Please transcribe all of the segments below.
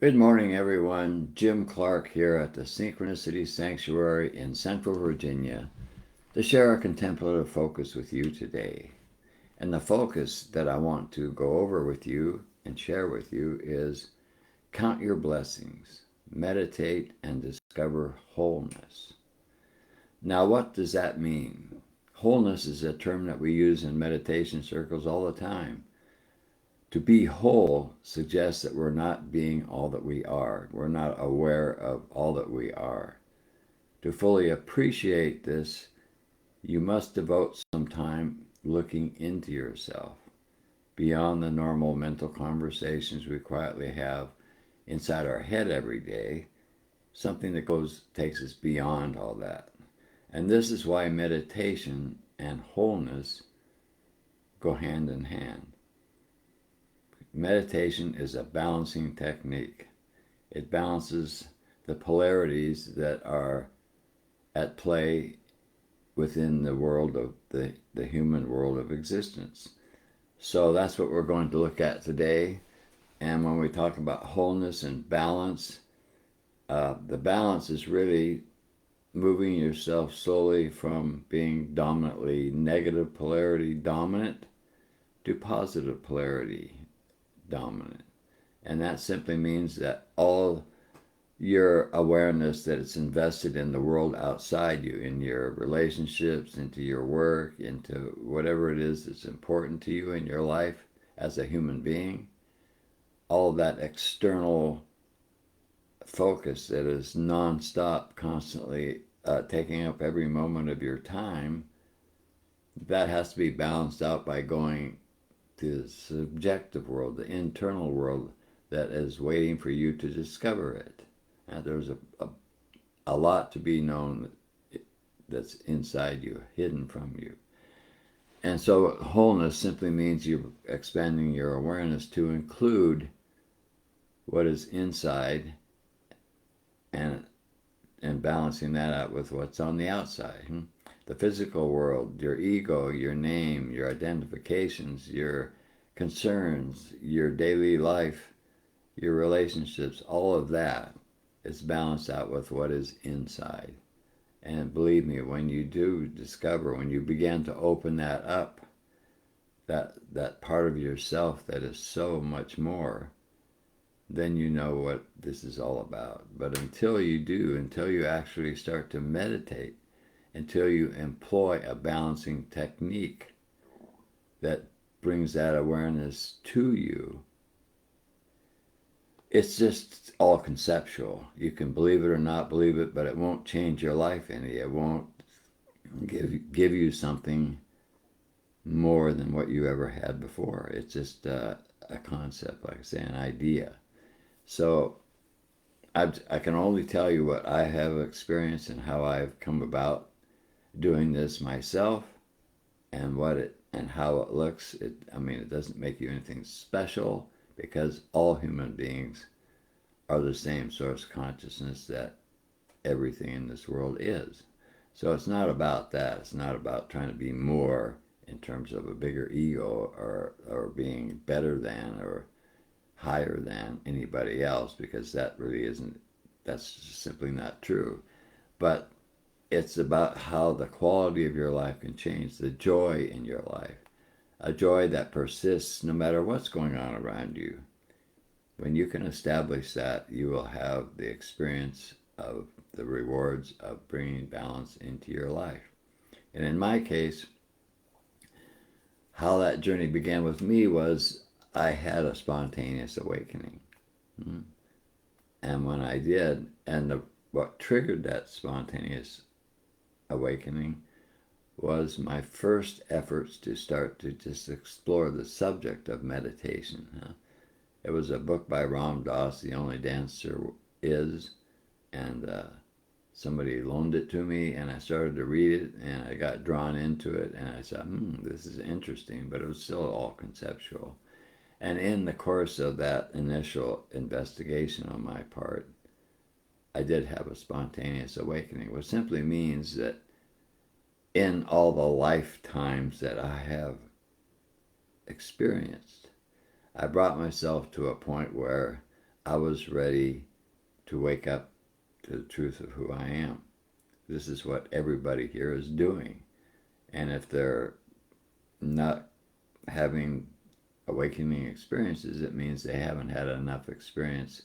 Good morning, everyone. Jim Clark here at the Synchronicity Sanctuary in Central Virginia to share a contemplative focus with you today. And the focus that I want to go over with you and share with you is count your blessings, meditate, and discover wholeness. Now, what does that mean? Wholeness is a term that we use in meditation circles all the time. To be whole suggests that we're not being all that we are. We're not aware of all that we are. To fully appreciate this, you must devote some time looking into yourself, beyond the normal mental conversations we quietly have inside our head every day, something that takes us beyond all that. And this is why meditation and wholeness go hand in hand. Meditation is a balancing technique. It balances the polarities that are at play within the world of the human world of existence. So that's what we're going to look at today. And when we talk about wholeness and balance, the balance is really moving yourself slowly from being dominantly negative polarity dominant to positive polarity dominant. And that simply means that all your awareness that it's invested in the world outside you, in your relationships, into your work, into whatever it is that's important to you in your life as a human being, all of that external focus that is nonstop, constantly taking up every moment of your time, that has to be balanced out by going to the subjective world, the internal world that is waiting for you to discover it. And there's a lot to be known that's inside you, hidden from you. And so wholeness simply means you're expanding your awareness to include what is inside and balancing that out with what's on the outside. The physical world, your ego, your name, your identifications, your concerns, your daily life, your relationships, all of that is balanced out with what is inside. And believe me, when you do discover, when you begin to open that up, that part of yourself that is so much more, then you know what this is all about. But until you do, until you actually start to meditate, until you employ a balancing technique that brings that awareness to you, it's just all conceptual. You can believe it or not believe it, but it won't change your life any. It won't give you something more than what you ever had before. It's just a concept, like I say, an idea. So I can only tell you what I have experienced and how I've come about doing this myself, and how it looks. It doesn't make you anything special, because all human beings are the same source consciousness that everything in this world is. So it's not about that. It's not about trying to be more in terms of a bigger ego, or being better than or higher than anybody else, because that really isn't, that's just simply not true. But it's about how the quality of your life can change, the joy in your life, a joy that persists no matter what's going on around you. When you can establish that, you will have the experience of the rewards of bringing balance into your life. And in my case, how that journey began with me was I had a spontaneous awakening. And when I did, what triggered that spontaneous awakening was my first efforts to start to just explore the subject of meditation. It was a book by Ram Dass, The Only Dancer Is, and somebody loaned it to me, and I started to read it, and I got drawn into it, and I said, this is interesting, but it was still all conceptual. And in the course of that initial investigation on my part, I did have a spontaneous awakening, which simply means that in all the lifetimes that I have experienced, I brought myself to a point where I was ready to wake up to the truth of who I am. This is what everybody here is doing. And if they're not having awakening experiences, it means they haven't had enough experience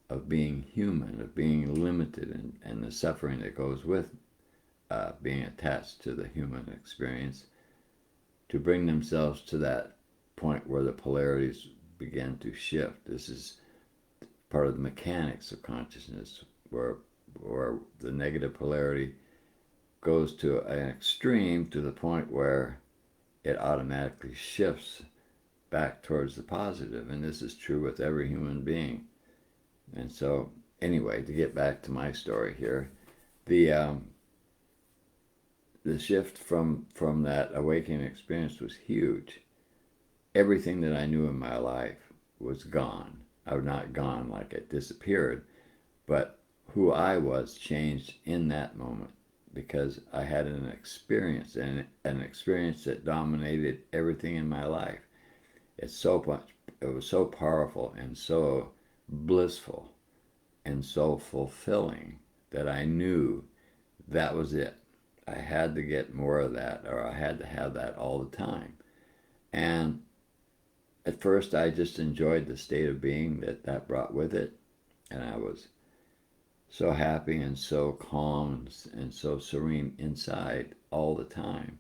of being human, of being limited, and the suffering that goes with being attached to the human experience, to bring themselves to that point where the polarities begin to shift. This is part of the mechanics of consciousness, where the negative polarity goes to an extreme to the point where it automatically shifts back towards the positive. And this is true with every human being. And so, anyway, to get back to my story here, the shift from that awakening experience was huge. Everything that I knew in my life was gone. I was not gone like it disappeared, but who I was changed in that moment, because I had an experience, and an experience that dominated everything in my life. It was so powerful and so blissful and so fulfilling that I knew that was it. I had to get more of that, or I had to have that all the time. And at first I just enjoyed the state of being that brought with it, and I was so happy and so calm and so serene inside all the time,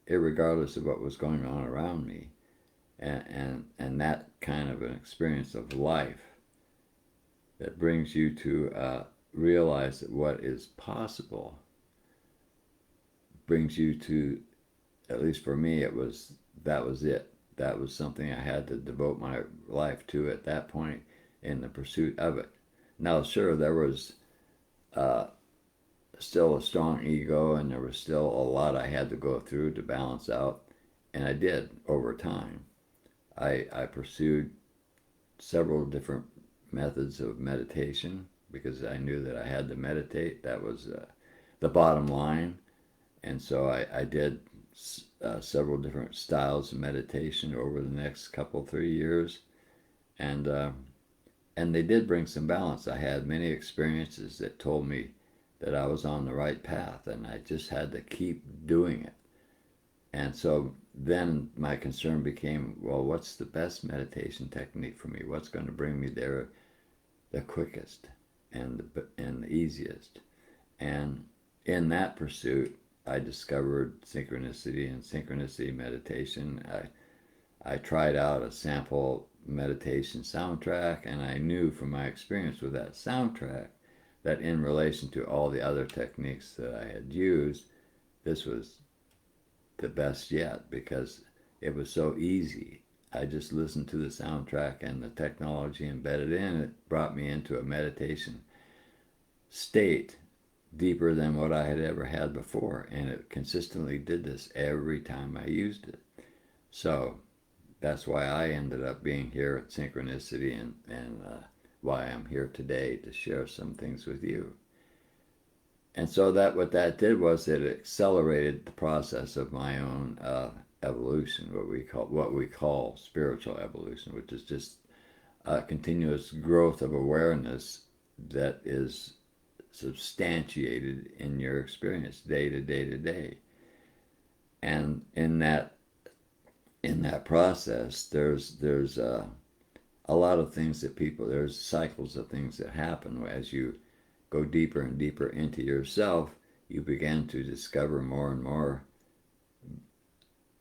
irregardless of what was going on around me. And that kind of an experience of life that brings you to realize that what is possible brings you to, at least for me, that was it. That was something I had to devote my life to at that point in the pursuit of it. Now, sure, there was still a strong ego, and there was still a lot I had to go through to balance out, and I did over time. I pursued several different methods of meditation because I knew that I had to meditate. That was the bottom line. And so I did several different styles of meditation over the next couple, 3 years. And they did bring some balance. I had many experiences that told me that I was on the right path, and I just had to keep doing it. And so then my concern became, well, what's the best meditation technique for me? What's going to bring me there the quickest and the easiest? And in that pursuit, I discovered synchronicity and synchronicity meditation. I tried out a sample meditation soundtrack, and I knew from my experience with that soundtrack that in relation to all the other techniques that I had used, this was the best yet, because it was so easy. I just listened to the soundtrack, and the technology embedded in it brought me into a meditation state deeper than what I had ever had before, and it consistently did this every time I used it. So that's why I ended up being here at Synchronicity, and why I'm here today to share some things with you. And so that what that did was it accelerated the process of my own evolution, what we call spiritual evolution, which is just a continuous growth of awareness that is substantiated in your experience day to day to day. And in that process, there's a lot of things that there's cycles of things that happen as you go deeper and deeper into yourself. You begin to discover more and more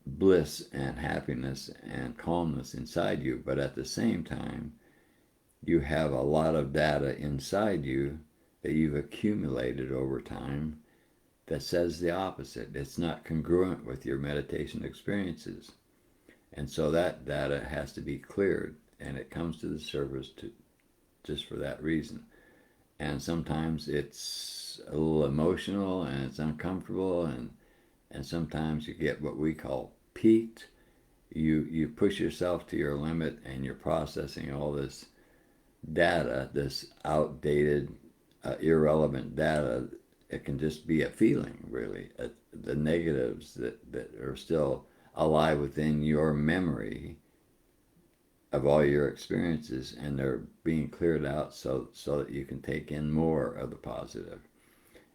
bliss and happiness and calmness inside you, but at the same time, you have a lot of data inside you that you've accumulated over time that says the opposite. It's not congruent with your meditation experiences. And so that data has to be cleared, and it comes to the surface just for that reason. And sometimes it's a little emotional and it's uncomfortable, and sometimes you get what we call peaked. You push yourself to your limit, and you're processing all this data, this outdated, irrelevant data. It can just be a feeling, really. The negatives that are still alive within your memory of all your experiences, and they're being cleared out so that you can take in more of the positive.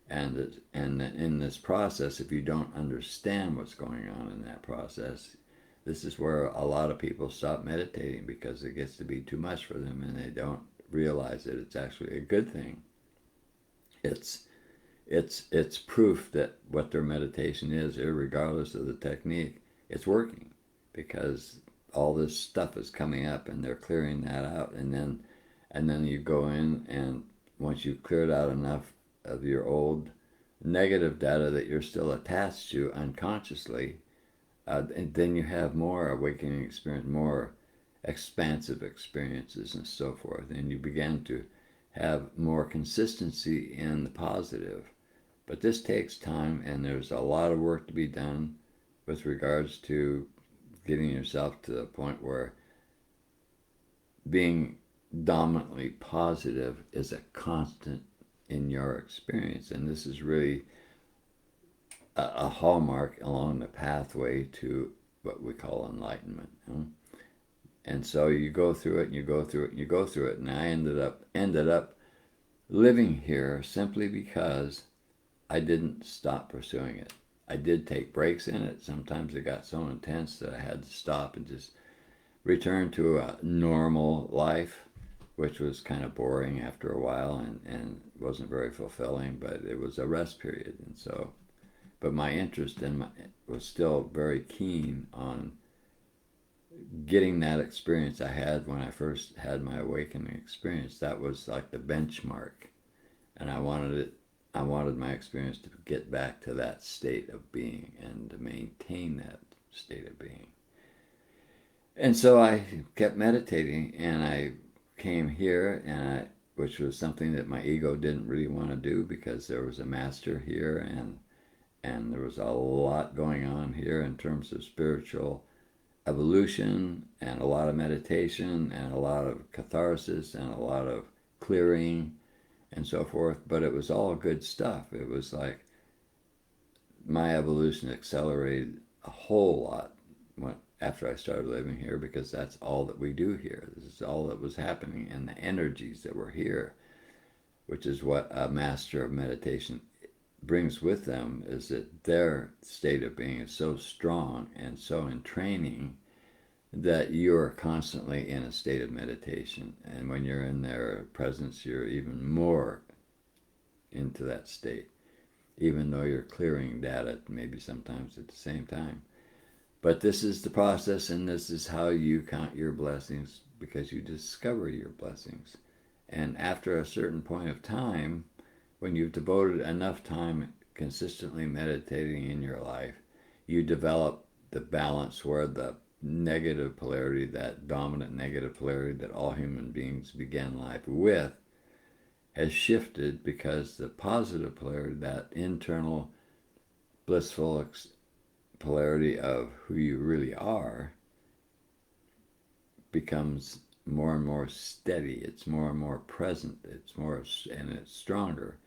And in this process, if you don't understand what's going on in that process, this is where a lot of people stop meditating, because it gets to be too much for them and they don't realize that it's actually a good thing. It's it's proof that what their meditation is, regardless of the technique, it's working, because all this stuff is coming up and they're clearing that out, and then you go in, and once you've cleared out enough of your old negative data that you're still attached to unconsciously, and then you have more awakening experience, more expansive experiences, and so forth, and you begin to have more consistency in the positive. But this takes time, and there's a lot of work to be done with regards to getting yourself to the point where being dominantly positive is a constant in your experience. And this is really a hallmark along the pathway to what we call enlightenment. And so you go through it, and you go through it, and you go through it. And I ended up living here simply because I didn't stop pursuing it. I did take breaks in it. Sometimes it got so intense that I had to stop and just return to a normal life, which was kind of boring after a while, and wasn't very fulfilling, but it was a rest period. And so, but my interest was still very keen on getting that experience I had when I first had my awakening experience. That was like the benchmark, and I wanted my experience to get back to that state of being and to maintain that state of being. And so I kept meditating, and I came here, which was something that my ego didn't really want to do, because there was a master here, and there was a lot going on here in terms of spiritual evolution, and a lot of meditation, and a lot of catharsis, and a lot of clearing, and so forth. But it was all good stuff. It was like my evolution accelerated a whole lot after I started living here, because that's all that we do here. This is all that was happening, and the energies that were here, which is what a master of meditation brings with them, is that their state of being is so strong and so in training that you're constantly in a state of meditation. And when you're in their presence, you're even more into that state, even though you're clearing data maybe sometimes at the same time. But this is the process, and this is how you count your blessings, because you discover your blessings. And after a certain point of time, when you've devoted enough time consistently meditating in your life, you develop the balance where the negative polarity, that dominant negative polarity that all human beings begin life with, has shifted, because the positive polarity, that internal blissful polarity of who you really are, becomes more and more steady. It's more and more present. And it's stronger.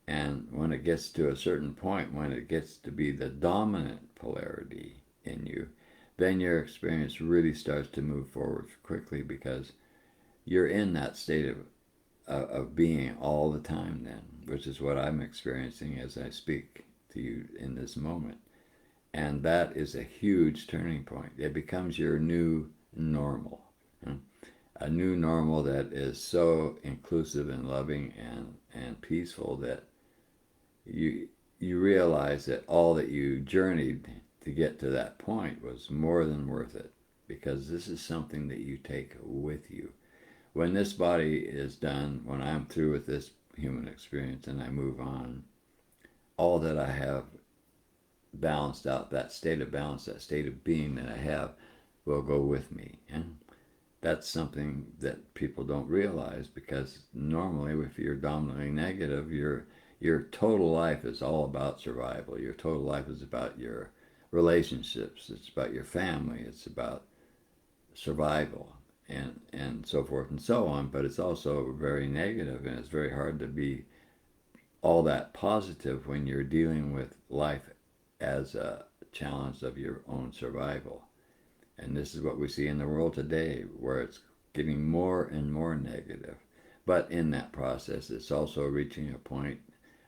And when it gets to a certain point, when it gets to be the dominant polarity in you, then your experience really starts to move forward quickly, because you're in that state of being all the time then, which is what I'm experiencing as I speak to you in this moment. And that is a huge turning point. It becomes your new normal. A new normal that is so inclusive and loving and peaceful that you realize that all that you journeyed to get to that point was more than worth it, because this is something that you take with you. When this body is done, when I'm through with this human experience and I move on, all that I have balanced out, that state of balance, that state of being that I have, will go with me. And that's something that people don't realize, because normally if you're dominantly negative, your total life is all about survival. Your total life is about your relationships. It's about your family. It's about survival, and so forth and so on. But it's also very negative, and it's very hard to be all that positive when you're dealing with life as a challenge of your own survival. And this is what we see in the world today, where it's getting more and more negative. But in that process, it's also reaching a point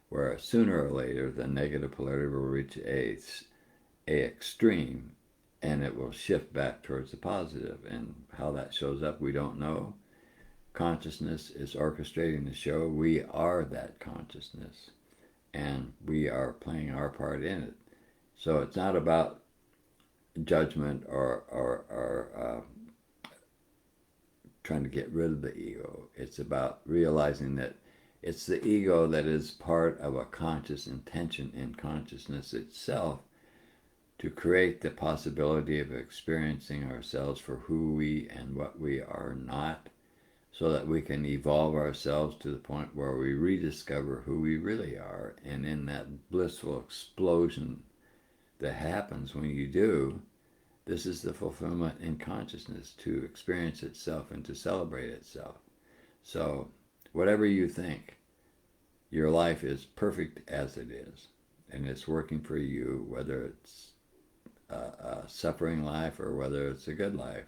where sooner or later the negative polarity will reach a extreme, and it will shift back towards the positive. And how that shows up, we don't know. Consciousness is orchestrating the show. We are that consciousness, and we are playing our part in it. So it's not about judgment or trying to get rid of the ego. It's about realizing that it's the ego that is part of a conscious intention in consciousness itself to create the possibility of experiencing ourselves for who we and what we are not, so that we can evolve ourselves to the point where we rediscover who we really are. And in that blissful explosion that happens when you do, this is the fulfillment in consciousness, to experience itself and to celebrate itself. So whatever you think, your life is perfect as it is, and it's working for you, whether it's a suffering life or whether it's a good life.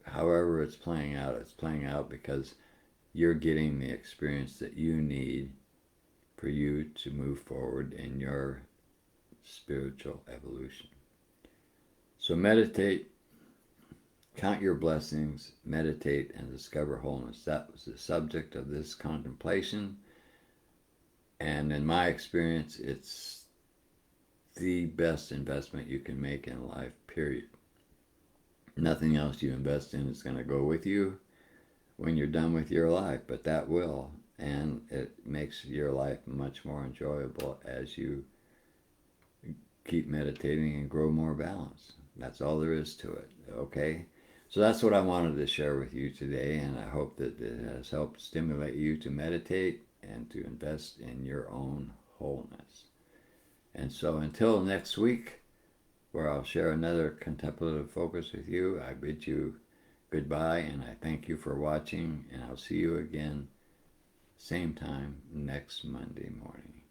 However it's playing out because you're getting the experience that you need for you to move forward in your spiritual evolution. So meditate, count your blessings, meditate, and discover wholeness. That was the subject of this contemplation. And in my experience, it's the best investment you can make in life, period. Nothing else you invest in is going to go with you when you're done with your life, but that will. And it makes your life much more enjoyable as you keep meditating and grow more balance. That's all there is to it, okay? So that's what I wanted to share with you today, and I hope that it has helped stimulate you to meditate and to invest in your own wholeness. And so until next week, where I'll share another contemplative focus with you, I bid you goodbye, and I thank you for watching, and I'll see you again same time next Monday morning.